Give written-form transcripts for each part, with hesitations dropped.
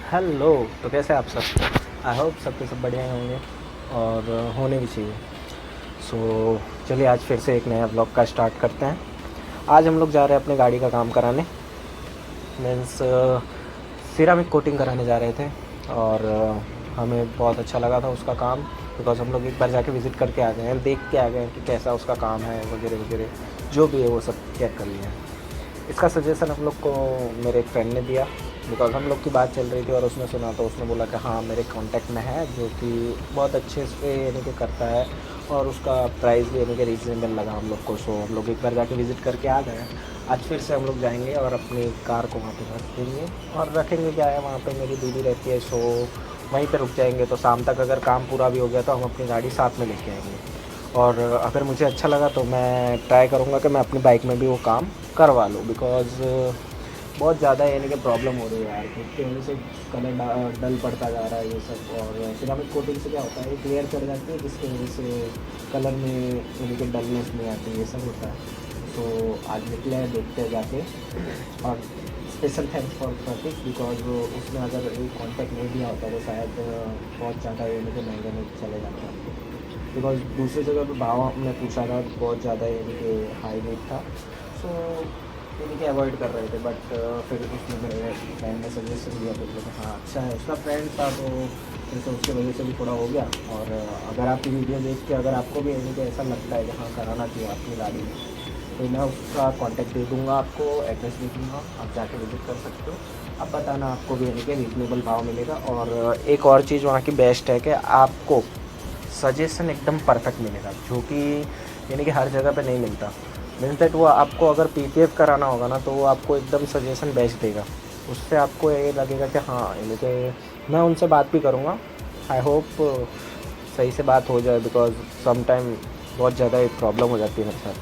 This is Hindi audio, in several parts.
हेलो। तो कैसे हैं आप सब? आई होप सबके सब बढ़िया ही होंगे और होने भी चाहिए। चलिए आज फिर से एक नया ब्लॉग का स्टार्ट करते हैं। आज हम लोग जा रहे हैं अपने गाड़ी का काम कराने, मीन्स सिरामिक कोटिंग कराने जा रहे थे। और हमें बहुत अच्छा लगा था उसका काम, बिकॉज़ हम लोग एक बार जाके विज़िट करके आ गए हैं, देख के आ गए हैं कि कैसा उसका काम है वगैरह वगैरह, जो भी है वो सब चेक कर लिया है। इसका सजेशन हम लोग को मेरे एक फ्रेंड ने दिया, बिकॉज़ हम लोग की बात चल रही थी और उसने सुना तो उसने बोला कि हाँ मेरे कांटेक्ट में है जो कि बहुत अच्छे से यानी कि करता है, और उसका प्राइस भी यानी कि रीज़नेबल लगा हम लोग को। हम लोग एक बार जाके विज़िट करके आ गए हैं। आज फिर से हम लोग जाएंगे और अपनी कार को वहाँ पे रख देंगे, और रखेंगे क्या है, वहाँ पे मेरी दीदी रहती है, वहीं पे रुक जाएंगे। तो शाम तक अगर काम पूरा भी हो गया तो हम अपनी गाड़ी साथ में लेके आएंगे। और अगर मुझे अच्छा लगा तो मैं ट्राई करूँगा कि मैं अपनी बाइक में भी वो काम करवा लूँ, बिकॉज़ बहुत ज़्यादा यानी कि प्रॉब्लम हो रही है यार, जिसकी वजह से कलर डल पड़ता जा रहा है ये सब। और सिरामिक कोटिंग से क्या होता है, एक लेयर चढ़ जाती है जिसकी वजह से कलर में यानी कि डलनेस नहीं आती, ये सब होता है। तो आज निकले हैं, देखते हैं जाके। और special thanks for Prateek, because उसने अगर एक कॉन्टैक्ट नहीं दिया होता तो शायद बहुत ज़्यादा यानी कि महंगे में चले जाता। बिकॉज दूसरी जगह पे भाव हमने पूछा था तो बहुत ज़्यादा यानी कि हाई रेट था। सो यानी कि अवॉइड कर रहे थे, बट फिर उसने मेरे फ्रेंड ने सजेशन दिया तो बोला हाँ अच्छा है, उसका फ्रेंड था तो फिर से उसकी वजह से भी थोड़ा हो गया। और अगर आपकी वीडियो देख के अगर आपको भी यानी कि ऐसा लगता है कि हाँ कराना चाहिए अपनी गाड़ी में, तो मैं उसका कॉन्टैक्ट दे दूँगा, आपको एड्रेस दे दूँगा, आप जाके विज़िट कर सकते हो। अब बताना, आपको भी यानी कि रीज़नेबल भाव मिलेगा। और एक और चीज़ वहाँ की बेस्ट है कि आपको सजेशन एकदम परफेक्ट मिलेगा, जो कि यानी कि हर जगह पे नहीं मिलता। मीन्स दैट वो आपको अगर पीपीएफ कराना होगा ना तो वो आपको एकदम सजेशन बेस्ट देगा। उससे आपको ये लगेगा कि हाँ यानी कि मैं उनसे बात भी करूँगा। आई होप सही से बात हो जाए, बिकॉज सम टाइम बहुत ज़्यादा प्रॉब्लम हो जाती है मेरे साथ।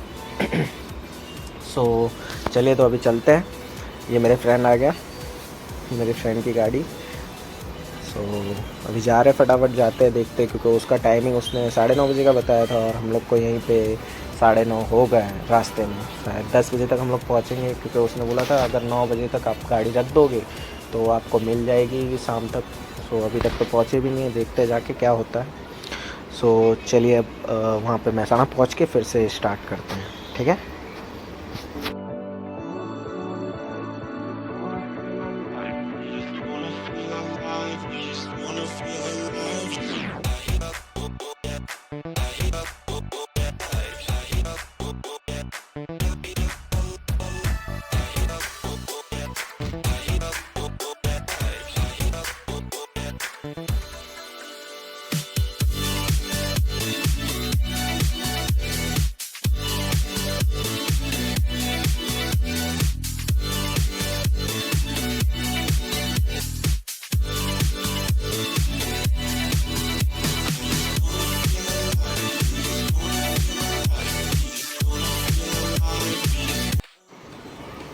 चलिए तो अभी चलते हैं। ये मेरे फ्रेंड आ गया, मेरे फ्रेंड की गाड़ी। अभी जा रहे हैं, फटाफट जाते हैं, देखते हैं, क्योंकि उसका टाइमिंग उसने 9:30 बजे का बताया था और हम लोग को यहीं पे 9:30 हो गए हैं रास्ते में। शायद 10 बजे तक हम लोग पहुँचेंगे, क्योंकि उसने बोला था अगर 9 बजे तक आप गाड़ी रख दोगे तो आपको मिल जाएगी शाम तक। अभी तक तो पहुँचे भी नहीं है, देखते हैं जाके क्या होता है। चलिए अब वहाँ पे महसाना पहुँच के फिर से स्टार्ट करते हैं, ठीक है।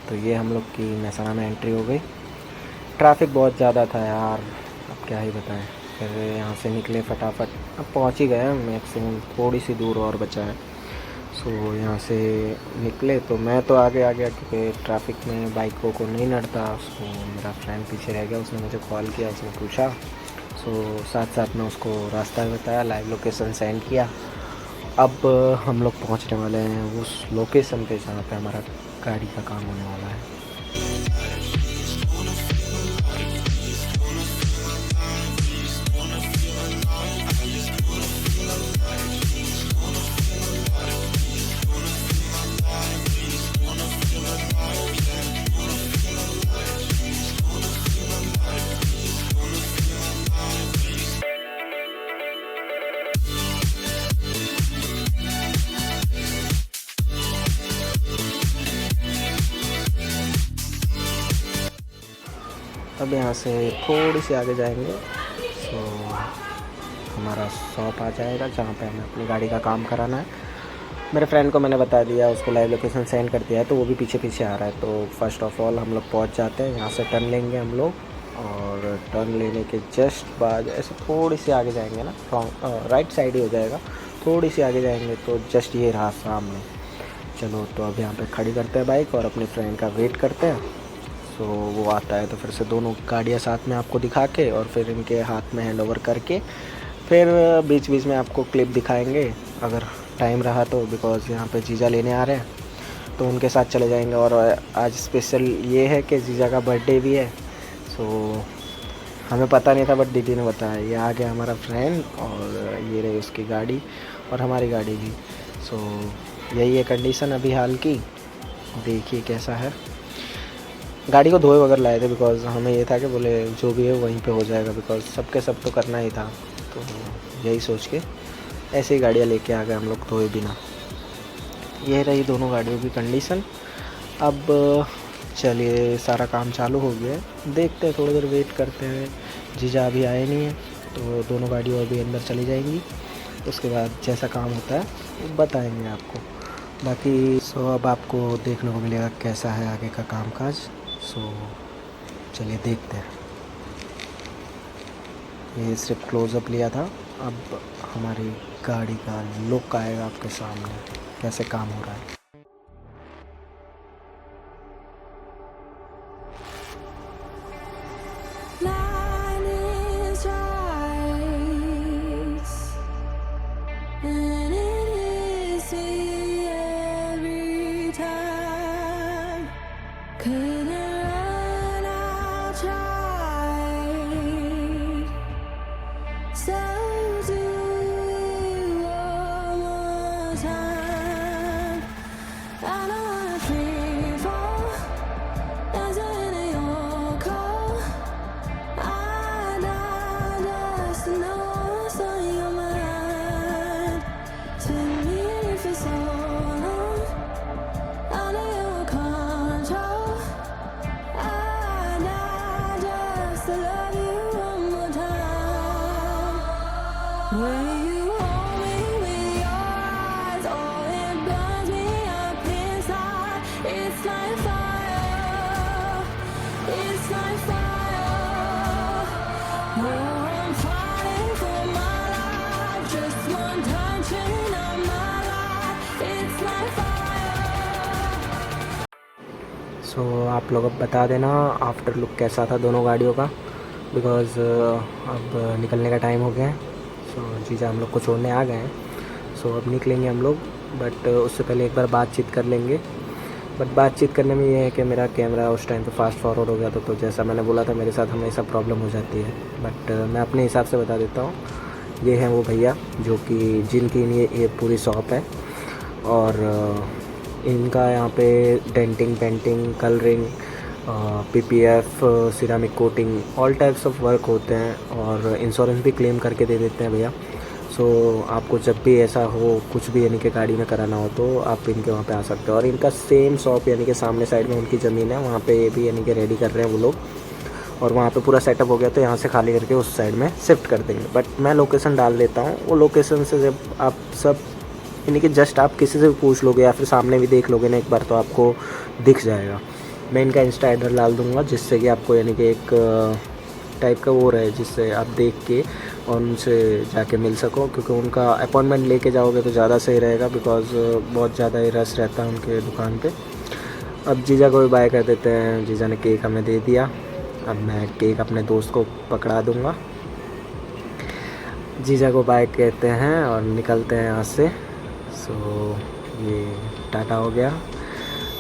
तो ये हम लोग की महसाना में एंट्री हो गई। ट्रैफिक बहुत ज़्यादा था यार, अब क्या ही बताएं। फिर यहाँ से निकले फटाफट, अब पहुँच ही गए, मैक्सिमम थोड़ी सी दूर और बचा है। यहाँ से निकले तो मैं तो आगे आ गया, क्योंकि ट्रैफिक में बाइकों को नहीं नड़ता। मेरा फ्रेंड पीछे रह गया, उसने मुझे कॉल किया, उसने पूछा। साथ साथ में उसको रास्ता बताया, लाइव लोकेशन सेंड किया। अब हम लोग पहुँचने वाले हैं उस लोकेशन पे जहाँ पे हमारा गाड़ी का काम होने वाला है। अब यहाँ से थोड़ी सी आगे जाएंगे हमारा शॉप आ जाएगा, जहाँ पे हमें अपनी गाड़ी का काम कराना है। मेरे फ्रेंड को मैंने बता दिया, उसको लाइव लोकेशन सेंड कर दिया है, तो वो भी पीछे पीछे आ रहा है। तो फर्स्ट ऑफ ऑल हम लोग पहुँच जाते हैं, यहाँ से टर्न लेंगे हम लोग, और टर्न लेने के जस्ट बाद ऐसे थोड़ी सी आगे जाएंगे ना, राइट साइड ही हो जाएगा। थोड़ी सी आगे जाएंगे तो जस्ट ये रहा सामने। चलो तो अब यहाँ पे खड़ी करते हैं बाइक और अपने फ्रेंड का वेट करते हैं। सो वो आता है तो फिर से दोनों गाड़ियाँ साथ में आपको दिखा के और फिर इनके हाथ में हैंड ओवर करके फिर बीच बीच में आपको क्लिप दिखाएंगे अगर टाइम रहा तो, बिकॉज़ यहाँ पे जीजा लेने आ रहे हैं तो उनके साथ चले जाएंगे। और आज स्पेशल ये है कि जीजा का बर्थडे भी है। सो हमें पता नहीं था बट दीदी ने बताया। ये आ गया हमारा फ्रेंड और ये रही उसकी गाड़ी और हमारी गाड़ी भी। सो यही है कंडीशन अभी हाल की, देखिए कैसा है। गाड़ी को धोए वगैरह लाए थे बिकॉज़ हमें ये था कि बोले जो भी है वहीं पे हो जाएगा, बिकॉज़ सबके सब तो करना ही था। तो यही सोच के ऐसे ही गाड़ियाँ लेके आ गए हम लोग धोए बिना। ये रही दोनों गाड़ियों की कंडीशन। अब चलिए सारा काम चालू हो गया है, देखते हैं थोड़ी देर वेट करते हैं। जीजा अभी आए नहीं है तो दोनों गाड़ियाँ अभी अंदर चली जाएंगी, उसके बाद जैसा काम होता है बताएंगे आपको। बाकी अब आपको देखने को मिलेगा कैसा है आगे का कामकाज। चलिए देखते हैं। ये सिर्फ क्लोज़अप लिया था, अब हमारी गाड़ी का लुक आएगा आपके सामने कैसे काम हो रहा है। आप लोग अब बता देना आफ्टर लुक कैसा था दोनों गाड़ियों का, बिकॉज़ अब निकलने का टाइम हो गया है। जीजा हम लोग को छोड़ने आ गए हैं। अब निकलेंगे हम लोग, बट उससे पहले एक बार बातचीत कर लेंगे। बट बातचीत करने में ये है कि मेरा कैमरा उस टाइम पे फास्ट फॉरवर्ड हो गया था, तो जैसा मैंने बोला था मेरे साथ हमेशा प्रॉब्लम हो जाती है। बट मैं अपने हिसाब से बता देता हूँ। ये हैं वो भैया जो कि जिनकी ये पूरी शॉप है और इनका यहाँ पे denting, painting, colouring, PPF, ceramic coating, all types of work होते हैं और इंश्योरेंस भी क्लेम करके दे देते हैं भैया। आपको जब भी ऐसा हो कुछ भी यानी कि गाड़ी में कराना हो तो आप इनके वहाँ पे आ सकते हो। और इनका सेम शॉप यानी कि सामने साइड में उनकी ज़मीन है, वहाँ पे ये भी यानी कि रेडी कर रहे हैं वो लोग। और वहाँ पे पूरा सेटअप हो गया तो यहाँ से खाली करके उस साइड में शिफ्ट कर देंगे। बट मैं लोकेशन डाल देता हूँ, वो लोकेशन से जब आप सब यानी कि जस्ट आप किसी से भी पूछ लोगे या फिर सामने भी देख लोगे ना एक बार तो आपको दिख जाएगा। मैं इनका इंस्टा हैंडल डाल दूँगा जिससे कि आपको यानी कि एक टाइप का वो रहे जिससे आप देख के और उनसे जाके मिल सको, क्योंकि उनका अपॉइंटमेंट लेके जाओगे तो ज़्यादा सही रहेगा, बिकॉज़ बहुत ज़्यादा ही रश रहता है उनके दुकान पे। अब जीजा को भी बाय कर देते हैं। जीजा ने केक हमें दे दिया, अब मैं केक अपने दोस्त को पकड़ा दूँगा। जीजा को बाय कहते हैं और निकलते हैं यहाँ से। ये टाटा हो गया।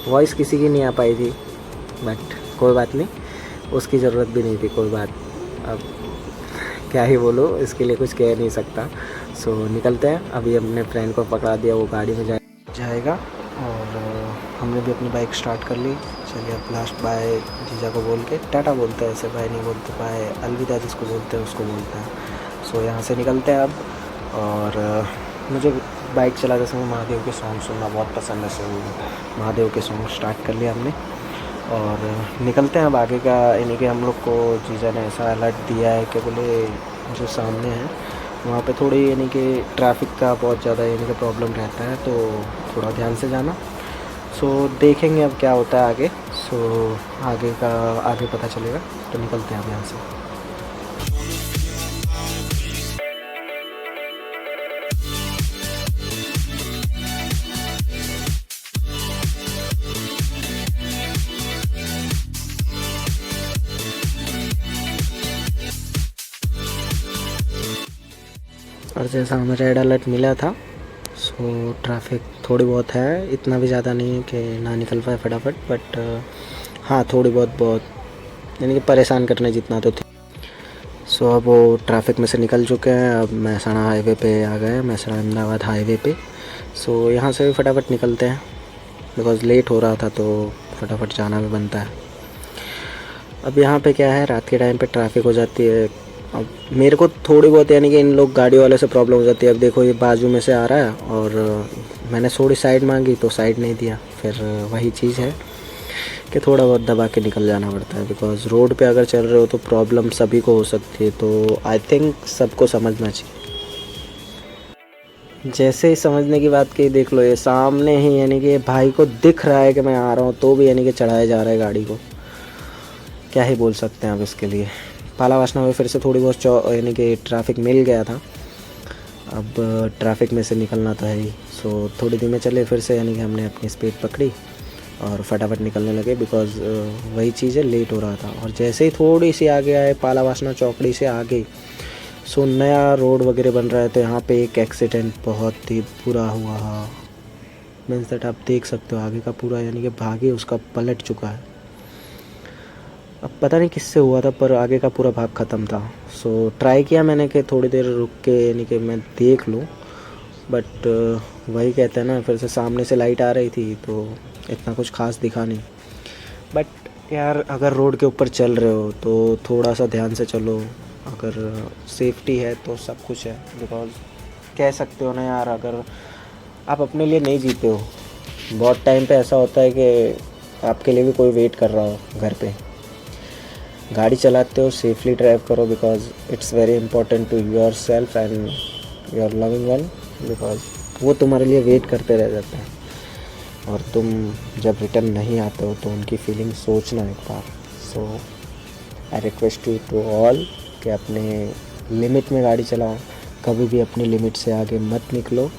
वॉइस किसी की नहीं आ पाई थी बट कोई बात नहीं, उसकी ज़रूरत भी नहीं थी, कोई बात। अब क्या ही बोलो, इसके लिए कुछ कह नहीं सकता। निकलते हैं। अभी अपने फ्रेंड को पकड़ा दिया, वो गाड़ी में जाएगा और हमने भी अपनी बाइक स्टार्ट कर ली। चलिए अब लास्ट बाय जीजा को बोल के, टाटा बोलते हैं ऐसे, बाय नहीं बोलते, बाय अलविदा जिसको बोलते हैं उसको बोलते हैं। यहाँ से निकलते हैं अब। और मुझे बाइक चलाते समय महादेव के सॉन्ग सुनना बहुत पसंद है। महादेव के सॉन्ग स्टार्ट कर लिया हमने और निकलते हैं अब आगे का। यानी कि हम लोग को जीजा ने ऐसा अलर्ट दिया है कि बोले जो सामने है वहाँ पे थोड़ी यानी कि ट्रैफिक का बहुत ज़्यादा यानी कि प्रॉब्लम रहता है, तो थोड़ा ध्यान से जाना। देखेंगे अब क्या होता है आगे। आगे पता चलेगा। तो निकलते हैं अब यहाँ से। और जैसा हमें रेड अलर्ट मिला था, सो ट्रैफिक थोड़ी बहुत है, इतना भी ज़्यादा नहीं है कि ना निकल पाए फटाफट, बट हाँ थोड़ी बहुत यानी कि परेशान करने जितना तो थी। सो अब वो ट्रैफिक में से निकल चुके हैं, अब महसाणा हाईवे पे आ गए, महसाणा अहमदाबाद हाईवे पे। सो यहाँ से भी फटाफट निकलते हैं बिकॉज़ लेट हो रहा था तो फटाफट जाना भी बनता है। अब यहाँ पे क्या है, रात के टाइम पे ट्रैफिक हो जाती है। अब मेरे को थोड़ी बहुत यानी कि इन लोग गाड़ी वाले से प्रॉब्लम हो जाती है। अब देखो ये बाजू में से आ रहा है और मैंने थोड़ी साइड मांगी तो साइड नहीं दिया। फिर वही चीज़ है कि थोड़ा बहुत दबा के निकल जाना पड़ता है बिकॉज़ रोड पे अगर चल रहे हो तो प्रॉब्लम सभी को हो सकती है, तो आई थिंक सबको समझना चाहिए। जैसे ही समझने की बात की, देख लो ये सामने ही यानी कि भाई को दिख रहा है कि मैं आ रहा हूँ तो भी यानी कि चढ़ाया जा रहा है गाड़ी को। क्या ही बोल सकते हैं अब इसके लिए। पाला वासना में फिर से थोड़ी बहुत यानी कि ट्रैफिक मिल गया था। अब ट्रैफिक में से निकलना तो है ही, सो थोड़ी धीमे चले फिर से, यानी कि हमने अपनी स्पीड पकड़ी और फटाफट निकलने लगे बिकॉज़ वही चीज़ है, लेट हो रहा था। और जैसे ही थोड़ी सी आगे आए, पाला वासना चौकड़ी से आगे, सो नया रोड वगैरह बन रहा है तो यहाँ पे एक एक्सीडेंट बहुत ही बुरा हुआ। मीन्स दैट आप देख सकते हो आगे का पूरा यानी कि भाग ही उसका पलट चुका है। अब पता नहीं किससे हुआ था पर आगे का पूरा भाग ख़त्म था। सो ट्राई किया मैंने कि थोड़ी देर रुक के यानी कि मैं देख लूँ, बट वही कहते हैं ना, फिर से सामने से लाइट आ रही थी तो इतना कुछ खास दिखा नहीं। बट यार अगर रोड के ऊपर चल रहे हो तो थोड़ा सा ध्यान से चलो, अगर सेफ्टी है तो सब कुछ है। बिकॉज़ कह सकते हो ना यार, अगर आप अपने लिए नहीं जीते हो, बहुत टाइम पे ऐसा होता है कि आपके लिए भी कोई वेट कर रहा हो घर पे। गाड़ी चलाते हो सेफली ड्राइव करो because it's very important to yourself and your loving one, because वो तुम्हारे लिए वेट करते रह जाते हैं और तुम जब रिटर्न नहीं आते हो तो उनकी फीलिंग सोचना एक बार। So I request you to all कि अपने लिमिट में गाड़ी चलाओ, कभी भी अपनी लिमिट से आगे मत निकलो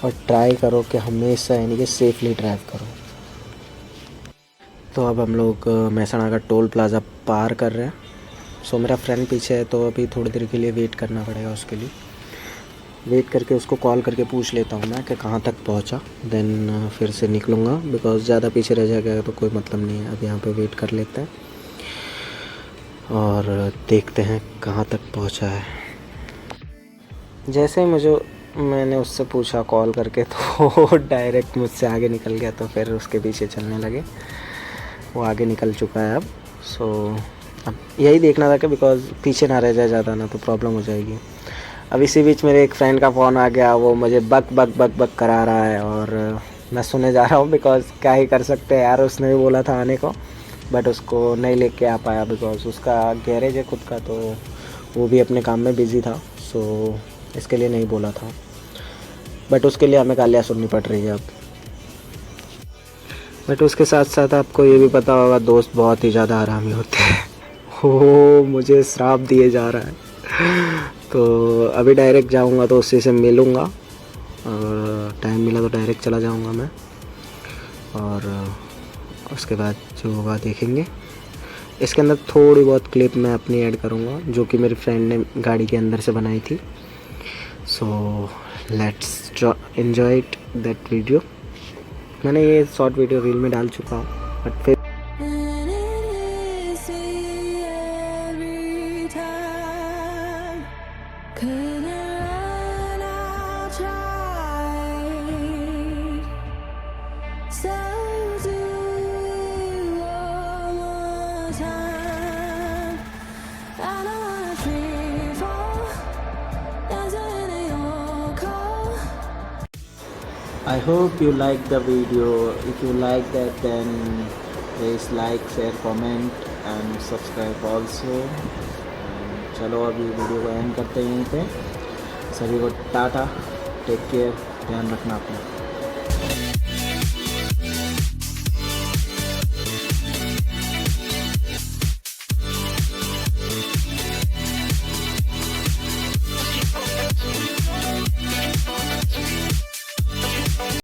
और ट्राई करो कि हमेशा यानी कि सेफली ड्राइव करो। तो अब हम लोग महसाणा का टोल प्लाज़ा पार कर रहे हैं। सो मेरा फ्रेंड पीछे है तो अभी थोड़ी देर के लिए वेट करना पड़ेगा, उसके लिए वेट करके उसको कॉल करके पूछ लेता हूँ मैं कि कहाँ तक पहुँचा, देन फिर से निकलूँगा बिकॉज़ ज़्यादा पीछे रह जाएगा तो कोई मतलब नहीं है। अब यहाँ पे वेट कर लेते हैं और देखते हैं कहाँ तक पहुँचा है। जैसे ही मैंने उससे पूछा कॉल करके तो डायरेक्ट मुझसे आगे निकल गया, तो फिर उसके पीछे चलने लगे। वो आगे निकल चुका है अब। सो अब यही देखना था कि बिकॉज़ पीछे ना रह जाए ज़्यादा, ना तो प्रॉब्लम हो जाएगी। अब इसी बीच मेरे एक फ्रेंड का फ़ोन आ गया, वो मुझे बक करा रहा है और मैं सुने जा रहा हूँ बिकॉज़ क्या ही कर सकते हैं यार। उसने भी बोला था आने को बट उसको नहीं लेके आ पाया बिकॉज़ उसका गैरेज है खुद का, तो वो भी अपने काम में बिज़ी था। सो इसके लिए नहीं बोला था, बट उसके लिए हमें गालियाँ सुननी पड़ रही है अब। बट उसके साथ साथ आपको ये भी पता होगा, दोस्त बहुत ही ज़्यादा हरामी होते हैं। हो मुझे श्राप दिए जा रहा है। तो अभी डायरेक्ट जाऊंगा तो उसी से मिलूँगा और टाइम मिला तो डायरेक्ट चला जाऊंगा मैं, और उसके बाद जो होगा देखेंगे। इसके अंदर थोड़ी बहुत क्लिप मैं अपनी ऐड करूंगा जो कि मेरे फ्रेंड ने गाड़ी के अंदर से बनाई थी। So let's enjoy it that video. मैंने ये शॉर्ट वीडियो रील में डाल चुका हूँ, बट फिर I hope you like the video. If you like that, then please like, share, comment and subscribe also. चलो अभी वीडियो को एंड करते हैं यहीं पे। सभी को टाटा, टेक केयर, ध्यान रखना अपना।